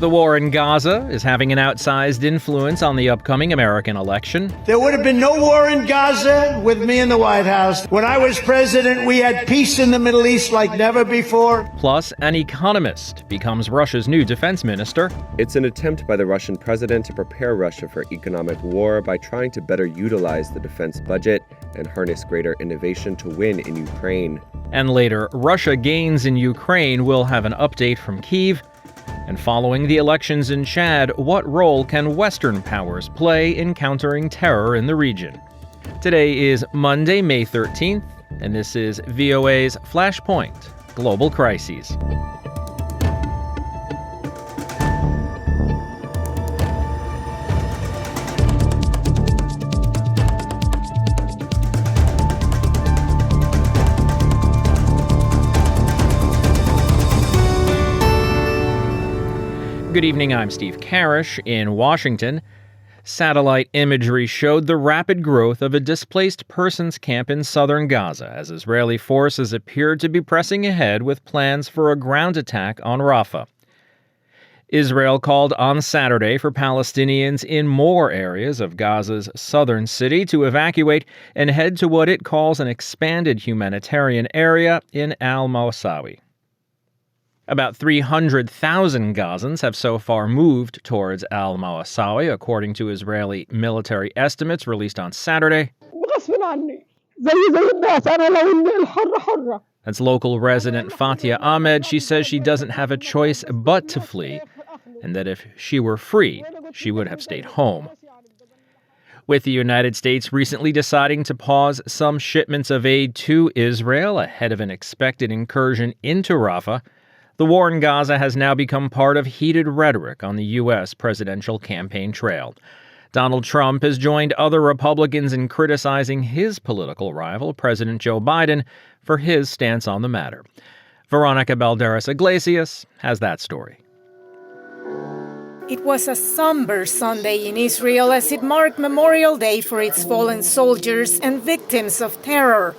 The war in Gaza is having an outsized influence on the upcoming American election. There would have been no war in Gaza with me in the White House. When I was president, we had peace in the Middle East like never before. Plus, an economist becomes Russia's new defense minister. It's an attempt by the Russian president to prepare Russia for economic war by trying to better utilize the defense budget and harness greater innovation to win in Ukraine. And later, Russia gains in Ukraine. We'll have an update from Kyiv. And following the elections in Chad, what role can Western powers play in countering terror in the region? Today is Monday, May 13th, and this is VOA's Flashpoint Global Crises. Good evening, I'm Steve Karish in Washington. Satellite imagery showed the rapid growth of a displaced persons camp in southern Gaza as Israeli forces appeared to be pressing ahead with plans for a ground attack on Rafah. Israel called on Saturday for Palestinians in more areas of Gaza's southern city to evacuate and head to what it calls an expanded humanitarian area in al-Mawsawi. About 300,000 Gazans have so far moved towards al-Mawsawi, according to Israeli military estimates released on Saturday. That's local resident Fatia Ahmed. She says she doesn't have a choice but to flee, and that if she were free, she would have stayed home. With the United States recently deciding to pause some shipments of aid to Israel ahead of an expected incursion into Rafah, the war in Gaza has now become part of heated rhetoric on the U.S. presidential campaign trail. Donald Trump has joined other Republicans in criticizing his political rival, President Joe Biden, for his stance on the matter. Veronica Balderas Iglesias has that story. It was a somber Sunday in Israel as it marked Memorial Day for its fallen soldiers and victims of terror.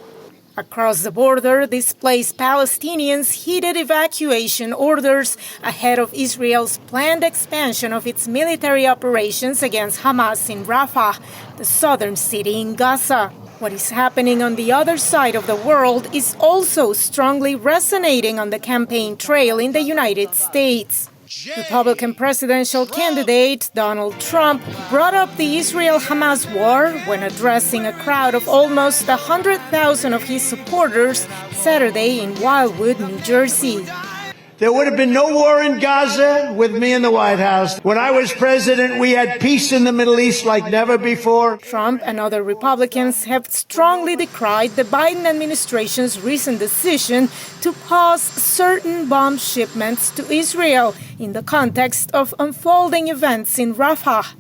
Across the border, displaced Palestinians heeded evacuation orders ahead of Israel's planned expansion of its military operations against Hamas in Rafah, the southern city in Gaza. What is happening on the other side of the world is also strongly resonating on the campaign trail in the United States. Republican presidential candidate Donald Trump brought up the Israel-Hamas war when addressing a crowd of almost 100,000 of his supporters Saturday in Wildwood, New Jersey. There would have been no war in Gaza with me in the White House. When I was president, we had peace in the Middle East like never before. Trump and other Republicans have strongly decried the Biden administration's recent decision to pause certain bomb shipments to Israel in the context of unfolding events in Rafah.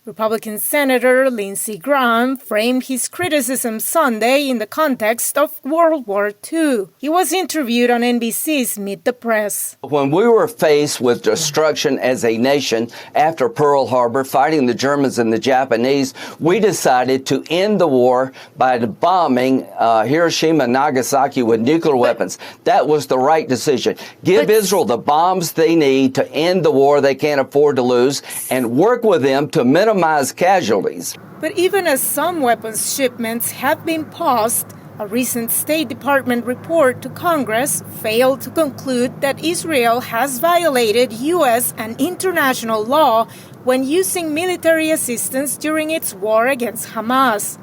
Republican Senator Lindsey Graham framed his criticism Sunday in the context of World War II. He was interviewed on NBC's Meet the Press. When we were faced with destruction as a nation after Pearl Harbor, fighting the Germans and the Japanese, we decided to end the war by bombing Hiroshima and Nagasaki with nuclear weapons. That was the right decision. Give Israel the bombs they need to end the war they can't afford to lose and work with them to minimize casualties. But even as some weapons shipments have been paused, a recent State Department report to Congress failed to conclude that Israel has violated U.S. and international law when using military assistance during its war against Hamas.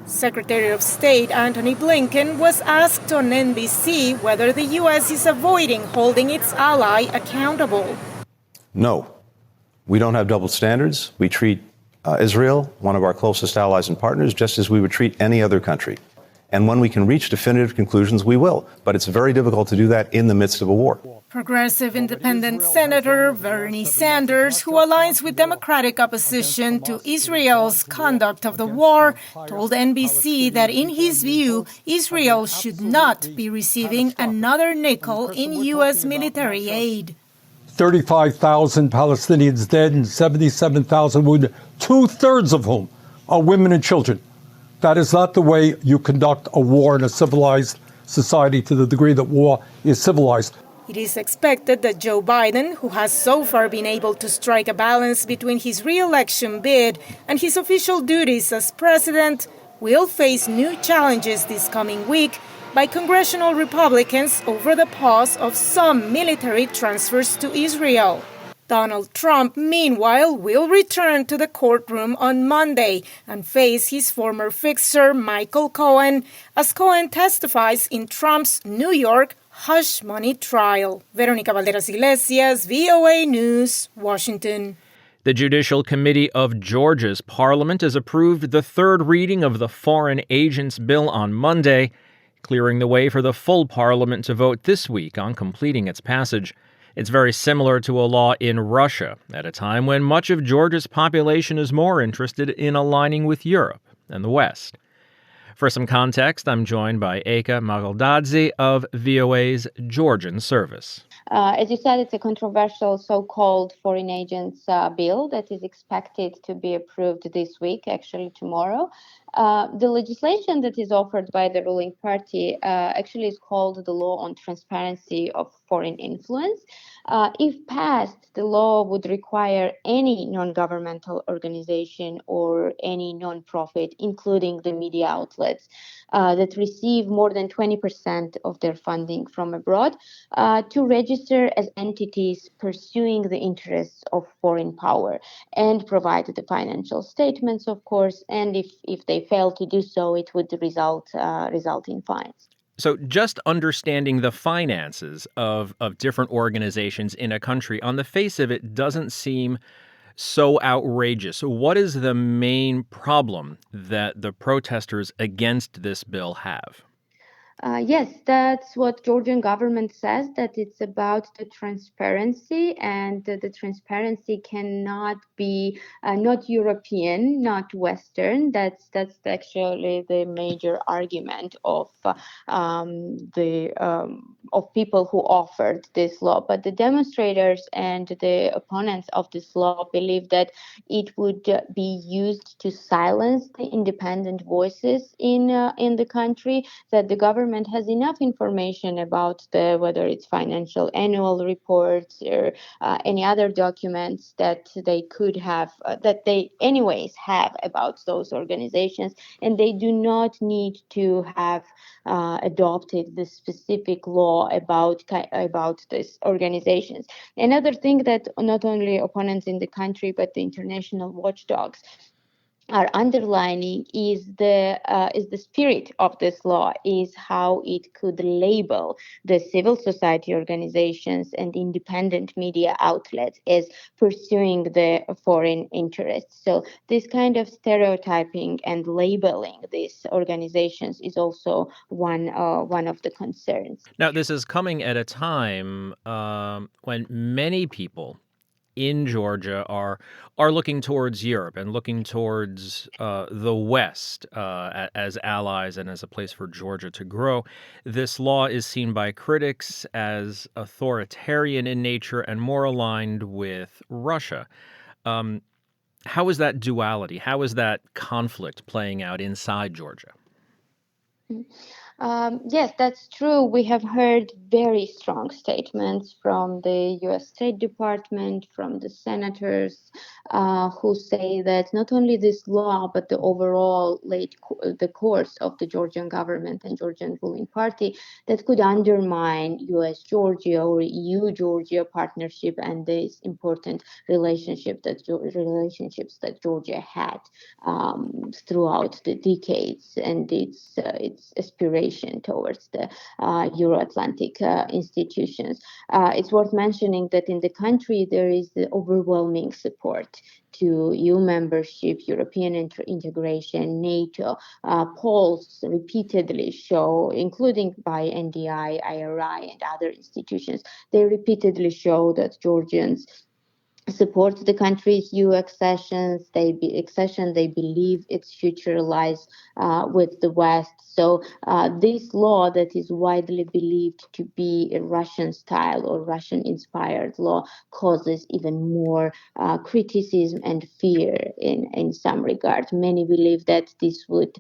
Secretary of State Antony Blinken was asked on NBC whether the U.S. is avoiding holding its ally accountable. No, we don't have double standards. We treat Israel, one of our closest allies and partners, just as we would treat any other country. And when we can reach definitive conclusions, we will. But it's very difficult to do that in the midst of a war. Progressive Independent Senator Bernie Sanders, who aligns with Democratic opposition to Israel's conduct of the war, told NBC that in his view, Israel should not be receiving another nickel in U.S. military aid. 35,000 Palestinians dead and 77,000 wounded, two-thirds of whom are women and children. That is not the way you conduct a war in a civilized society to the degree that war is civilized. It is expected that Joe Biden, who has so far been able to strike a balance between his re-election bid and his official duties as president, will face new challenges this coming week by congressional Republicans over the pause of some military transfers to Israel. Donald Trump, meanwhile, will return to the courtroom on Monday and face his former fixer, Michael Cohen, as Cohen testifies in Trump's New York hush money trial. Veronica Valderas Iglesias, VOA News, Washington. The Judicial Committee of Georgia's parliament has approved the third reading of the Foreign Agents Bill on Monday, clearing the way for the full parliament to vote this week on completing its passage. It's very similar to a law in Russia, at a time when much of Georgia's population is more interested in aligning with Europe and the West. For some context, I'm joined by Eka Magaldadze of VOA's Georgian service. As you said, it's a controversial so-called foreign agents bill that is expected to be approved this week, actually tomorrow. The legislation that is offered by the ruling party actually is called the Law on Transparency of Foreign Influence. If passed, the law would require any non-governmental organization or any non-profit, including the media outlets, that receive more than 20% of their funding from abroad, to register as entities pursuing the interests of foreign power and provide the financial statements, of course, and if they fail to do so, it would result in fines. So just understanding the finances of different organizations in a country, on the face of it, doesn't seem so outrageous. What is the main problem that the protesters against this bill have? Yes, that's what Georgian government says, that it's about the transparency, and the transparency cannot be not European, not Western. That's actually the major argument of of people who offered this law. But the demonstrators and the opponents of this law believe that it would be used to silence the independent voices in the country, that the government has enough information about whether it's financial annual reports or any other documents that they could have, that they anyways have about those organizations, and they do not need to have adopted the specific law about these organizations. Another thing that not only opponents in the country but the international watchdogs are underlining is the spirit of this law, is how it could label the civil society organizations and independent media outlets as pursuing the foreign interests. So this kind of stereotyping and labeling these organizations is also one of the concerns. Now, this is coming at a time when many people in Georgia are looking towards Europe and looking towards the West as allies and as a place for Georgia to grow. This law is seen by critics as authoritarian in nature and more aligned with Russia. How is that duality? How is that conflict playing out inside Georgia? Yes, that's true. We have heard very strong statements from the U.S. State Department, from the senators, who say that not only this law, but the overall the course of the Georgian government and Georgian ruling party, that could undermine U.S.-Georgia or EU-Georgia partnership and this important relationships that Georgia had throughout the decades, and its aspiration towards the Euro-Atlantic institutions. It's worth mentioning that in the country there is the overwhelming support to EU membership, European integration, NATO. Polls repeatedly show, including by NDI, IRI, and other institutions, they repeatedly show that Georgians support the country's EU accession. They believe its future lies with the West. So this law that is widely believed to be a Russian-style or Russian-inspired law causes even more criticism and fear in some regard. Many believe that this would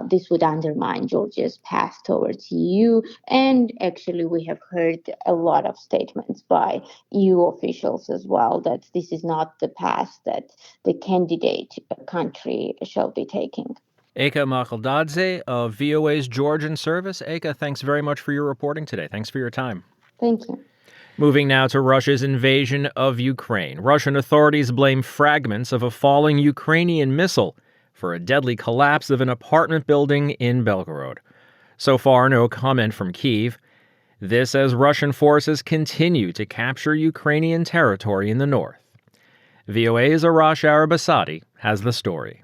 this would undermine Georgia's path towards EU. And actually, we have heard a lot of statements by EU officials as well that this is not the path that the candidate country shall be taking. Eka Makaldadze of VOA's Georgian service. Eka, thanks very much for your reporting today. Thanks for your time. Thank you. Moving now to Russia's invasion of Ukraine. Russian authorities blame fragments of a falling Ukrainian missile for a deadly collapse of an apartment building in Belgorod. So far, no comment from Kyiv. This as Russian forces continue to capture Ukrainian territory in the north. VOA's Arash Arabasadi has the story.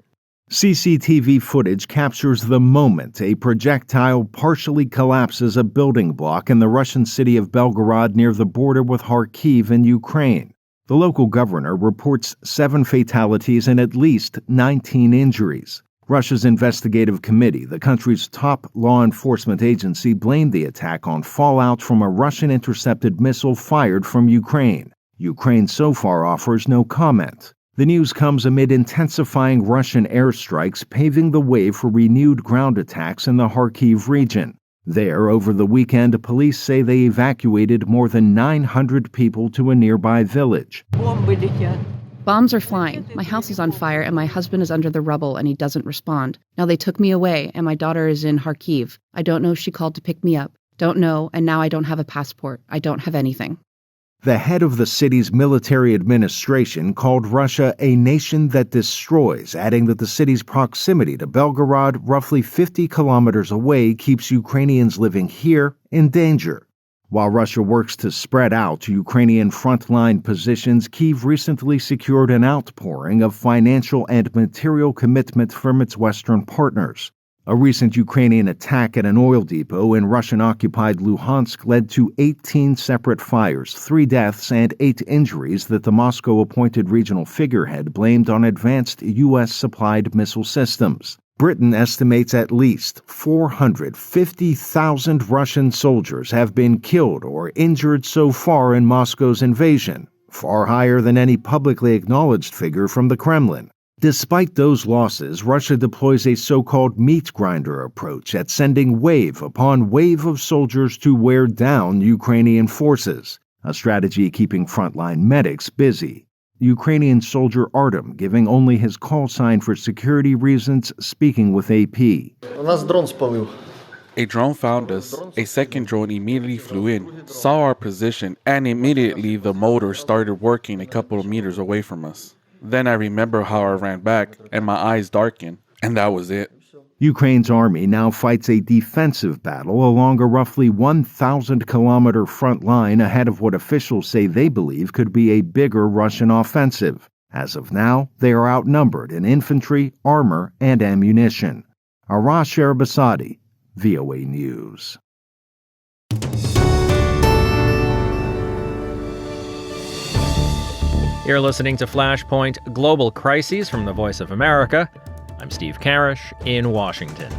CCTV footage captures the moment a projectile partially collapses a building block in the Russian city of Belgorod near the border with Kharkiv in Ukraine. The local governor reports 7 fatalities and at least 19 injuries. Russia's investigative committee, the country's top law enforcement agency, blamed the attack on fallout from a Russian-intercepted missile fired from Ukraine. Ukraine so far offers no comment. The news comes amid intensifying Russian airstrikes, paving the way for renewed ground attacks in the Kharkiv region. There, over the weekend, police say they evacuated more than 900 people to a nearby village. Bombs are flying. My house is on fire and my husband is under the rubble and he doesn't respond. Now they took me away and my daughter is in Kharkiv. I don't know if she called to pick me up. Don't know, and now I don't have a passport. I don't have anything. The head of the city's military administration called Russia a nation that destroys, adding that the city's proximity to Belgorod, roughly 50 kilometers away, keeps Ukrainians living here in danger. While Russia works to spread out Ukrainian frontline positions, Kyiv recently secured an outpouring of financial and material commitment from its Western partners. A recent Ukrainian attack at an oil depot in Russian-occupied Luhansk led to 18 separate fires, 3 deaths, and 8 injuries that the Moscow-appointed regional figurehead blamed on advanced U.S.-supplied missile systems. Britain estimates at least 450,000 Russian soldiers have been killed or injured so far in Moscow's invasion, far higher than any publicly acknowledged figure from the Kremlin. Despite those losses, Russia deploys a so-called meat grinder approach at sending wave upon wave of soldiers to wear down Ukrainian forces, a strategy keeping frontline medics busy. Ukrainian soldier Artem, giving only his call sign for security reasons, speaking with AP. A drone found us. A second drone immediately flew in, saw our position, and immediately the motor started working a couple of meters away from us. Then I remember how I ran back, and my eyes darkened, and that was it. Ukraine's army now fights a defensive battle along a roughly 1,000-kilometer front line ahead of what officials say they believe could be a bigger Russian offensive. As of now, they are outnumbered in infantry, armor, and ammunition. Arash Arabasadi, VOA News. You're listening to Flashpoint Global Crises from the Voice of America. I'm Steve Karish in Washington.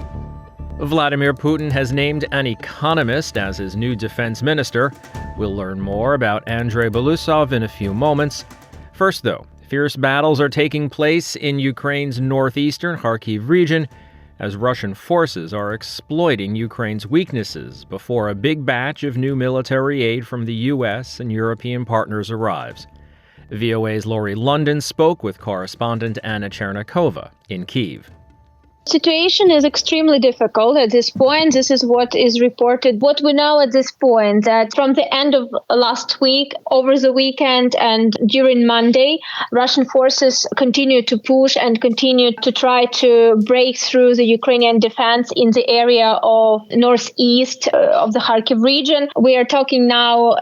Vladimir Putin has named an economist as his new defense minister. We'll learn more about Andrei Belousov in a few moments. First, though, fierce battles are taking place in Ukraine's northeastern Kharkiv region as Russian forces are exploiting Ukraine's weaknesses before a big batch of new military aid from the U.S. and European partners arrives. VOA's Lori London spoke with correspondent Anna Chernikova in Kyiv. Situation is extremely difficult at this point. This is what is reported. What we know at this point, that from the end of last week, over the weekend and during Monday, Russian forces continue to push and continue to try to break through the Ukrainian defense in the area of northeast of the Kharkiv region. We are talking now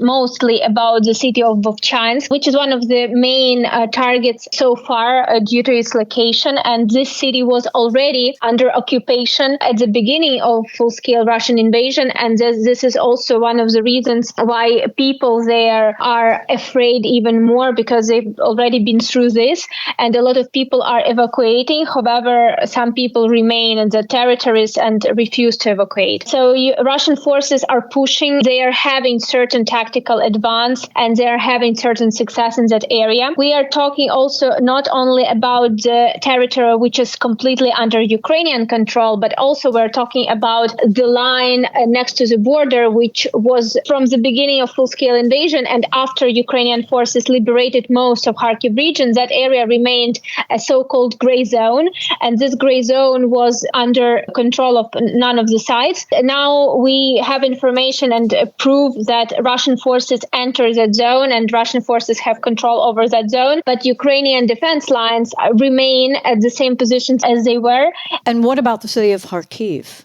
mostly about the city of Vovchansk, which is one of the main targets so far due to its location. And this city was already under occupation at the beginning of full-scale Russian invasion. And this is also one of the reasons why people there are afraid even more, because they've already been through this. And a lot of people are evacuating. However, some people remain in the territories and refuse to evacuate. So Russian forces are pushing. They are having certain tactical advance and they are having certain success in that area. We are talking also not only about the territory which is completely completely under Ukrainian control, but also we're talking about the line next to the border, which was from the beginning of full-scale invasion, and after Ukrainian forces liberated most of Kharkiv region, that area remained a so-called gray zone, and this gray zone was under control of none of the sides. Now we have information and proof that Russian forces enter that zone, and Russian forces have control over that zone, but Ukrainian defense lines remain at the same positions as they were. And what about the city of Kharkiv?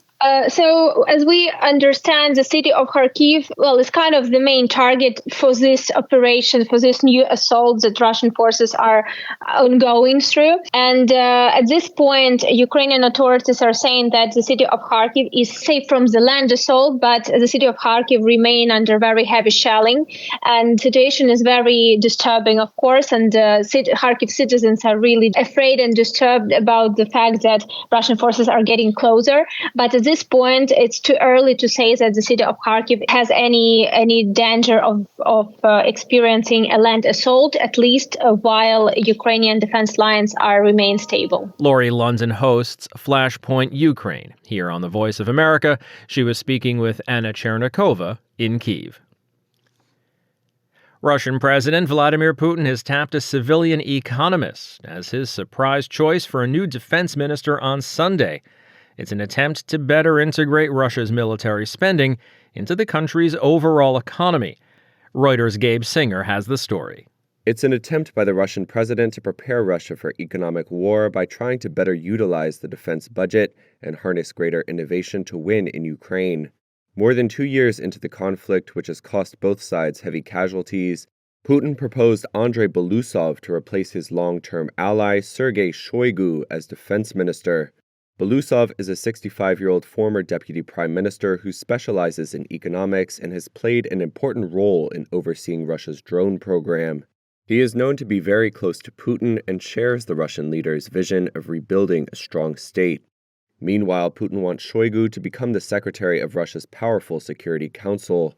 So as we understand, the city of Kharkiv, well, is kind of the main target for this operation, for this new assault that Russian forces are ongoing through. And at this point, Ukrainian authorities are saying that the city of Kharkiv is safe from the land assault, but the city of Kharkiv remain under very heavy shelling. And the situation is very disturbing, of course, and Kharkiv citizens are really afraid and disturbed about the fact that Russian forces are getting closer. But at this point, it's too early to say that the city of Kharkiv has any danger of experiencing a land assault, at least while Ukrainian defense lines remain stable. Lori London hosts Flashpoint Ukraine. Here on The Voice of America, she was speaking with Anna Chernikova in Kyiv. Russian President Vladimir Putin has tapped a civilian economist as his surprise choice for a new defense minister on Sunday. It's an attempt to better integrate Russia's military spending into the country's overall economy. Reuters' Gabe Singer has the story. It's an attempt by the Russian president to prepare Russia for economic war by trying to better utilize the defense budget and harness greater innovation to win in Ukraine. More than 2 years into the conflict, which has cost both sides heavy casualties, Putin proposed Andrei Belousov to replace his long-term ally Sergei Shoigu as defense minister. Belousov is a 65-year-old former deputy prime minister who specializes in economics and has played an important role in overseeing Russia's drone program. He is known to be very close to Putin and shares the Russian leader's vision of rebuilding a strong state. Meanwhile, Putin wants Shoigu to become the secretary of Russia's powerful Security Council.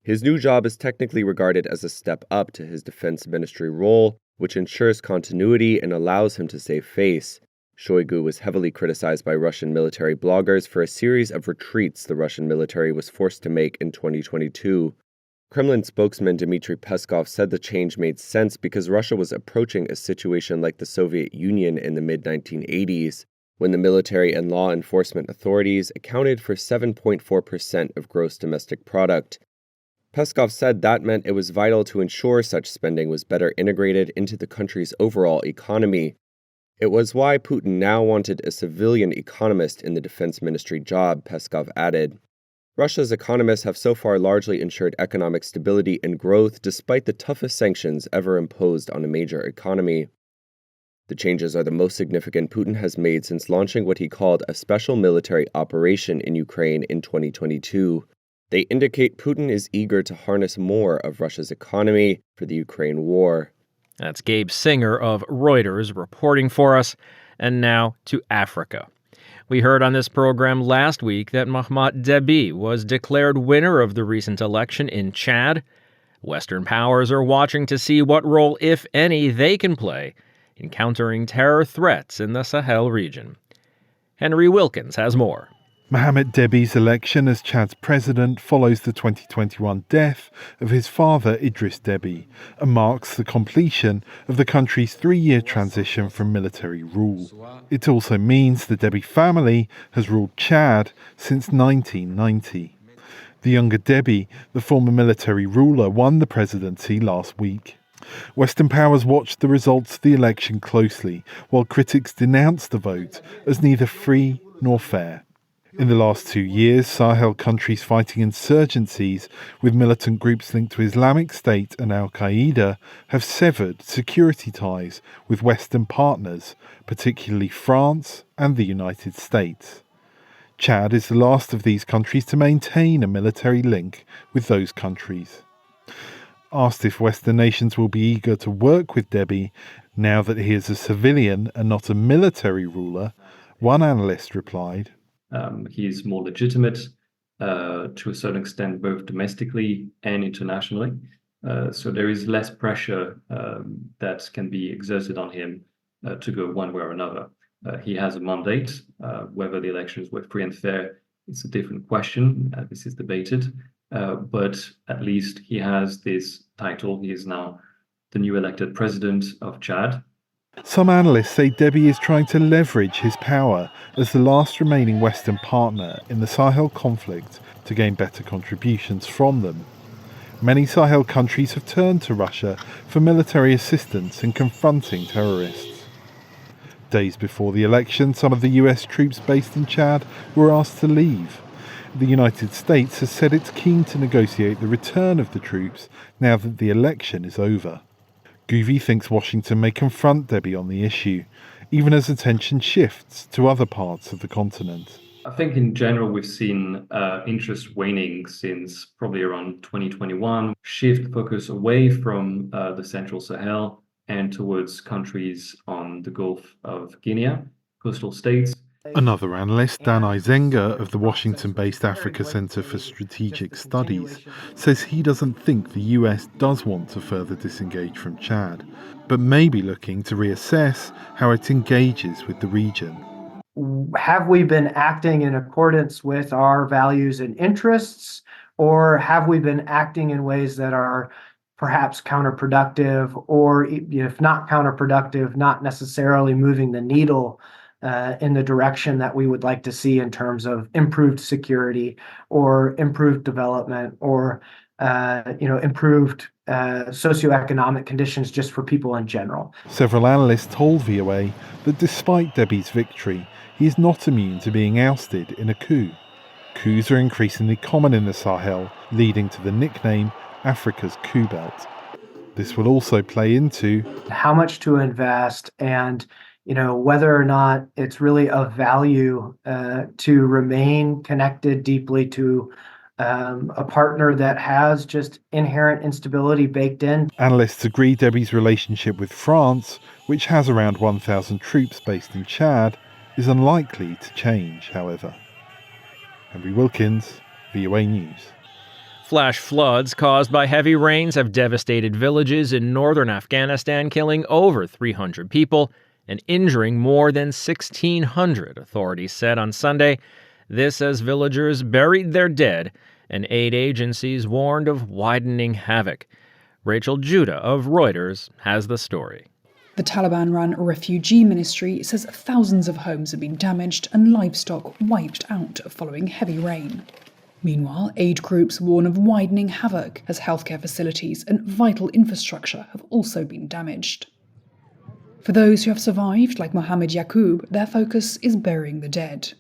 His new job is technically regarded as a step up to his defense ministry role, which ensures continuity and allows him to save face. Shoigu was heavily criticized by Russian military bloggers for a series of retreats the Russian military was forced to make in 2022. Kremlin spokesman Dmitry Peskov said the change made sense because Russia was approaching a situation like the Soviet Union in the mid-1980s, when the military and law enforcement authorities accounted for 7.4% of gross domestic product. Peskov said that meant it was vital to ensure such spending was better integrated into the country's overall economy. It was why Putin now wanted a civilian economist in the defense ministry job, Peskov added. Russia's economists have so far largely ensured economic stability and growth despite the toughest sanctions ever imposed on a major economy. The changes are the most significant Putin has made since launching what he called a special military operation in Ukraine in 2022. They indicate Putin is eager to harness more of Russia's economy for the Ukraine war. That's Gabe Singer of Reuters reporting for us. And now to Africa. We heard on this program last week that Mahamat Deby was declared winner of the recent election in Chad. Western powers are watching to see what role, if any, they can play in countering terror threats in the Sahel region. Henry Wilkins has more. Mahamat Deby's election as Chad's president follows the 2021 death of his father Idris Deby and marks the completion of the country's 3-year transition from military rule. It also means the Deby family has ruled Chad since 1990. The younger Deby, the former military ruler, won the presidency last week. Western powers watched the results of the election closely, while critics denounced the vote as neither free nor fair. In the last 2 years, Sahel countries fighting insurgencies with militant groups linked to Islamic State and Al-Qaeda have severed security ties with Western partners, particularly France and the United States. Chad is the last of these countries to maintain a military link with those countries. Asked if Western nations will be eager to work with Deby now that he is a civilian and not a military ruler, one analyst replied, He is more legitimate to a certain extent, both domestically and internationally. So there is less pressure that can be exerted on him to go one way or another. He has a mandate. Whether the elections were free and fair, it's a different question. This is debated. But at least he has this title. He is now the new elected president of Chad. Some analysts say Deby is trying to leverage his power as the last remaining Western partner in the Sahel conflict to gain better contributions from them. Many Sahel countries have turned to Russia for military assistance in confronting terrorists. Days before the election, some of the US troops based in Chad were asked to leave. The United States has said it's keen to negotiate the return of the troops now that the election is over. Guvi thinks Washington may confront Deby on the issue, even as attention shifts to other parts of the continent. I think in general we've seen interest waning since probably around 2021, shift focus away from the Central Sahel and towards countries on the Gulf of Guinea, coastal states. Another analyst, Dan Izenga of the Washington-based Africa Center for Strategic Studies, says he doesn't think the US does want to further disengage from Chad, but may be looking to reassess how it engages with the region. Have we been acting in accordance with our values and interests, or have we been acting in ways that are perhaps counterproductive, or if not counterproductive, not necessarily moving the needle in the direction that we would like to see in terms of improved security or improved development or improved socioeconomic conditions just for people in general. Several analysts told VOA that despite Deby's victory, he is not immune to being ousted in a coup. Coups are increasingly common in the Sahel, leading to the nickname Africa's coup belt. This will also play into how much to invest and whether or not it's really of value to remain connected deeply to a partner that has just inherent instability baked in. Analysts agree Deby's relationship with France, which has around 1,000 troops based in Chad, is unlikely to change, however. Henry Wilkins, VOA News. Flash floods caused by heavy rains have devastated villages in northern Afghanistan, killing over 300 people and injuring more than 1,600, authorities said on Sunday. This as villagers buried their dead and aid agencies warned of widening havoc. Rachel Judah of Reuters has the story. The Taliban-run refugee ministry says thousands of homes have been damaged and livestock wiped out following heavy rain. Meanwhile, aid groups warn of widening havoc as healthcare facilities and vital infrastructure have also been damaged. For those who have survived, like Mohammed Yaqub, their focus is burying the dead.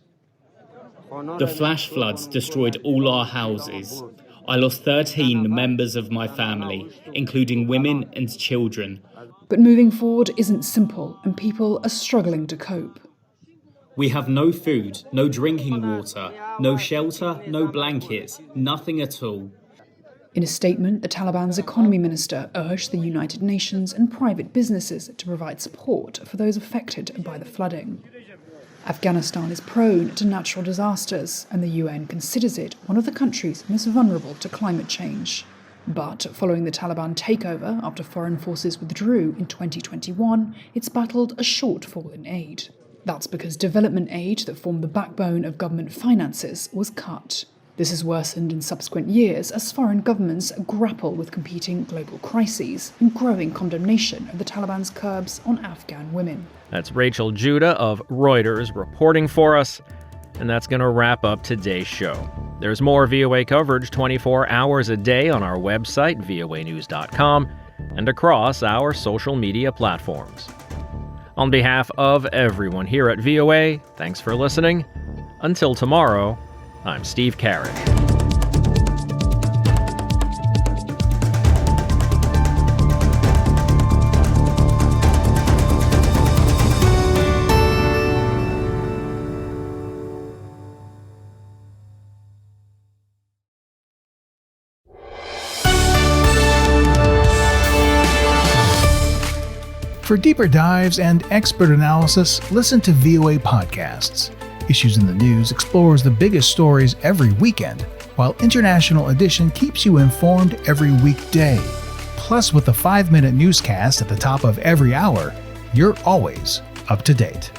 The flash floods destroyed all our houses. I lost 13 members of my family, including women and children. But moving forward isn't simple, and people are struggling to cope. We have no food, no drinking water, no shelter, no blankets, nothing at all. In a statement, the Taliban's economy minister urged the United Nations and private businesses to provide support for those affected by the flooding. Afghanistan is prone to natural disasters, and the UN considers it one of the countries most vulnerable to climate change. But following the Taliban takeover after foreign forces withdrew in 2021, it's battled a shortfall in aid. That's because development aid that formed the backbone of government finances was cut. This has worsened in subsequent years as foreign governments grapple with competing global crises and growing condemnation of the Taliban's curbs on Afghan women. That's Rachel Judah of Reuters reporting for us. And that's going to wrap up today's show. There's more VOA coverage 24 hours a day on our website, voanews.com, and across our social media platforms. On behalf of everyone here at VOA, thanks for listening. Until tomorrow, I'm Steve Carrick. For deeper dives and expert analysis, listen to VOA Podcasts. Issues in the News explores the biggest stories every weekend, while International Edition keeps you informed every weekday. Plus, with the 5-minute newscast at the top of every hour, you're always up to date.